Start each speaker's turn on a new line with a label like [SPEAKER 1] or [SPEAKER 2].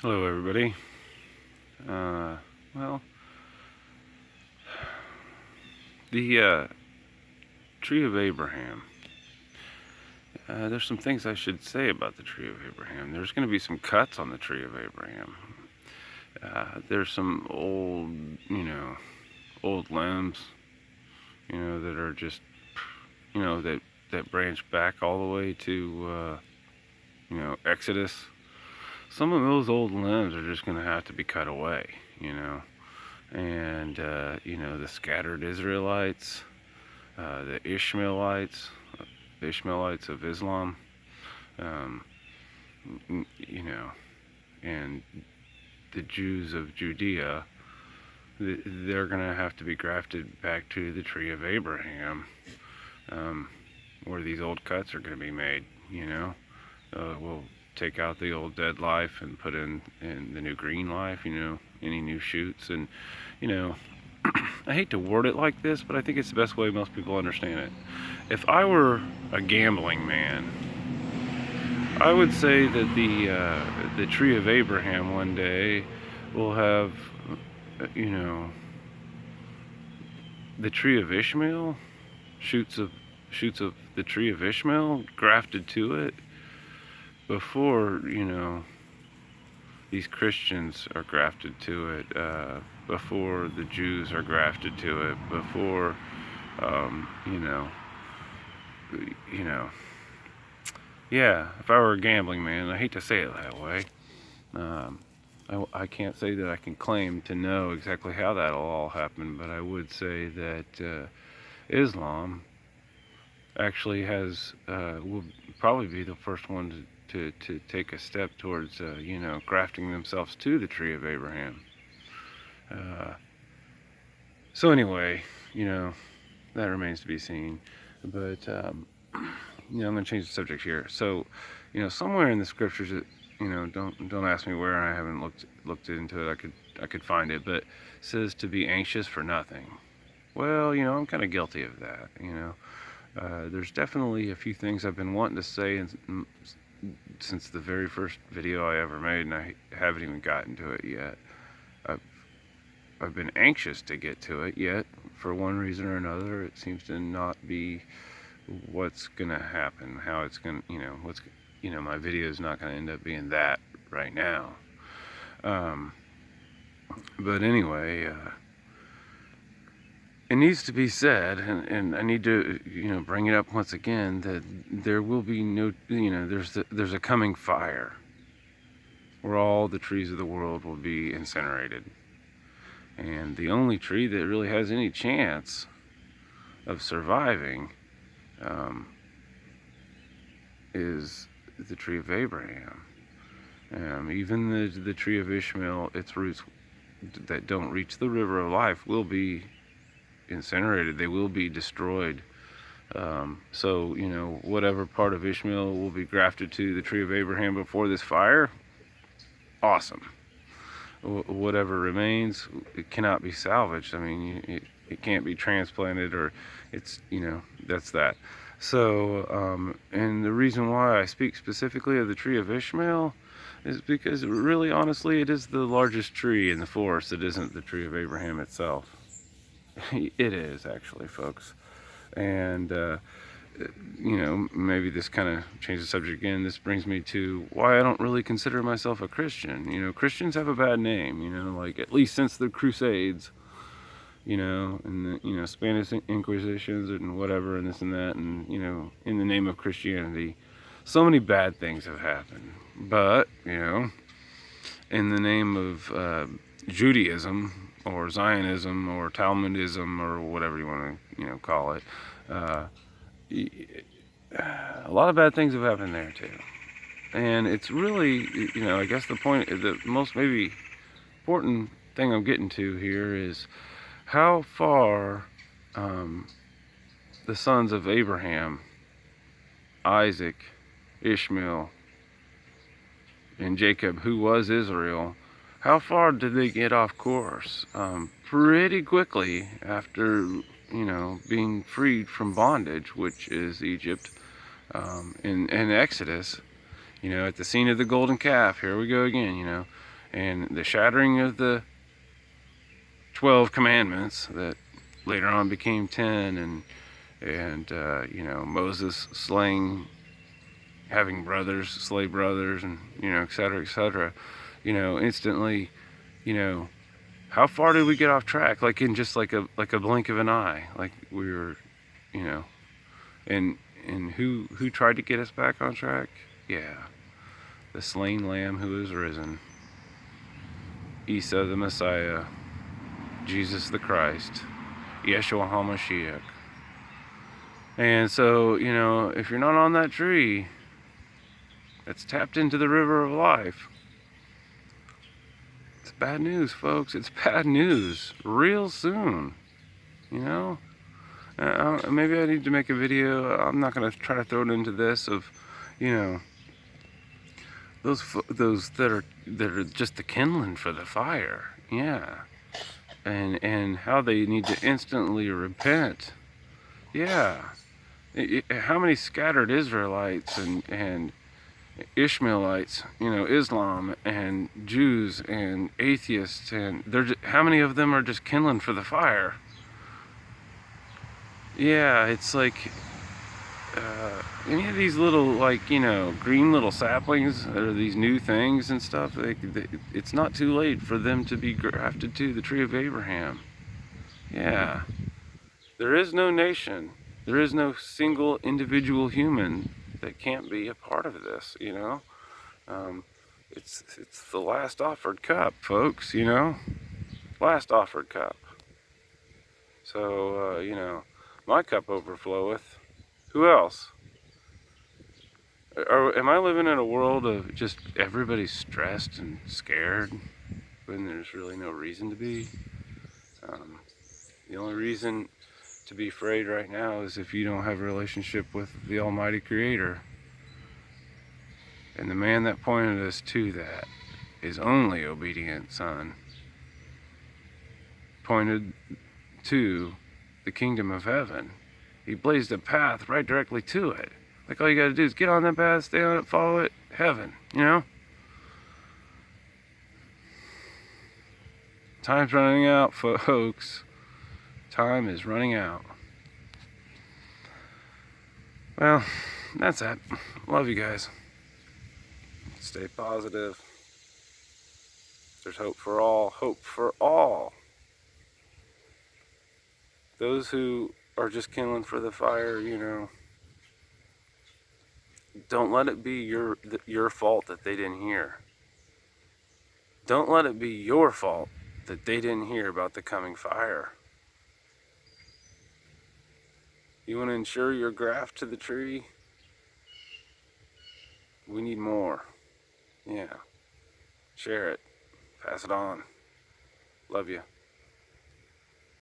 [SPEAKER 1] Hello, everybody. Well, the Tree of Abraham. There's some things I should say about the Tree of Abraham. There's going to be some cuts on the Tree of Abraham. There's some old limbs, that are just, that branch back all the way to, Exodus. Some of those old limbs are just going to have to be cut away, and the scattered Israelites, the Ishmaelites of Islam, um, and the Jews of Judea, they're going to have to be grafted back to the Tree of Abraham, where these old cuts are going to be made. We'll take out the old dead life and put in the new green life. Any new shoots, and I hate to word it like this, but I think it's the best way most people understand it. If I were a gambling man, I would say that the Tree of Abraham one day will have, the Tree of Ishmael, shoots of the Tree of Ishmael grafted to it before these Christians are grafted to it, before the Jews are grafted to it, before yeah, if I were a gambling man, I hate to say it that way, I can't say that I can claim to know exactly how that'll all happen, but I would say that Islam actually will probably be the first one to take a step towards grafting themselves to the Tree of Abraham. So anyway, that remains to be seen. But I'm going to change the subject here. So, somewhere in the scriptures, don't ask me where. I haven't looked into it. I could find it, but it says to be anxious for nothing. Well, I'm kind of guilty of that. There's definitely a few things I've been wanting to say since the very first video I ever made, and I haven't even gotten to it yet. I've been anxious to get to it yet. For one reason or another, it seems to not be what's gonna happen, how it's gonna, my video is not gonna end up being that right now. But anyway, it needs to be said, and I need to, bring it up once again, that there will be no, there's a coming fire where all the trees of the world will be incinerated. And the only tree that really has any chance of surviving is the Tree of Abraham. Even the Tree of Ishmael, its roots that don't reach the river of life will be incinerated. They will be destroyed. So, whatever part of Ishmael will be grafted to the Tree of Abraham before this fire, awesome. Whatever remains, it cannot be salvaged. I mean, it can't be transplanted, or it's, that's that. So, and the reason why I speak specifically of the Tree of Ishmael is because really, honestly, it is the largest tree in the forest. It isn't the Tree of Abraham itself. It is, actually, folks. And, maybe this kind of changes the subject again. This brings me to why I don't really consider myself a Christian. Christians have a bad name, like at least since the Crusades, and the, Spanish Inquisitions and whatever, and this and that, and, in the name of Christianity, so many bad things have happened. But, in the name of Judaism or Zionism or Talmudism or whatever you want to, call it, a lot of bad things have happened there too. And it's really, I guess the most maybe important thing I'm getting to here is how far the sons of Abraham, Isaac, Ishmael, and Jacob, who was Israel, how far did they get off course? Pretty quickly after, being freed from bondage, which is Egypt, in Exodus, at the scene of the golden calf. Here we go again, and the shattering of the 12 commandments that later on became 10, and you know, Moses having brothers slay brothers, and you know, etc., you know, instantly, you know, how far did we get off track? Like in just like a blink of an eye, like we were, you know, and who tried to get us back on track? Yeah, the slain lamb who is risen, Isa the Messiah, Jesus the Christ, Yeshua HaMashiach. And so, you know, if you're not on that tree that's tapped into the river of life, it's bad news, folks. It's bad news real soon, you know. Maybe I need to make a video. I'm not going to try to throw it into this of, you know, those that are just the kindling for the fire. Yeah. And how they need to instantly repent. Yeah. How many scattered Israelites and Ishmaelites, you know, Islam and Jews and atheists, and how many of them are just kindling for the fire? Yeah, it's like any of these little, like, you know, green little saplings or these new things and stuff, it's not too late for them to be grafted to the tree of Abraham. Yeah. There is no nation, there is no single individual human that can't be a part of this, you know. It's the last offered cup, folks, you know. Last offered cup. So, you know, my cup overfloweth. Who else? Am I living in a world of just everybody stressed and scared when there's really no reason to be? The only reason to be afraid right now is if you don't have a relationship with the Almighty Creator. And the man that pointed us to that, his only obedient Son, pointed to the kingdom of heaven. He blazed a path right directly to it. Like, all you gotta do is get on that path, stay on it, follow it, heaven, you know? Time's running out, folks. Time is running out. Well, that's that. Love you guys. Stay positive. There's hope for all. Hope for all. Those who are just kindling for the fire, you know, don't let it be your fault that they didn't hear. Don't let it be your fault that they didn't hear about the coming fire. You want to ensure your graft to the tree? We need more. Yeah. Share it. Pass it on. Love you.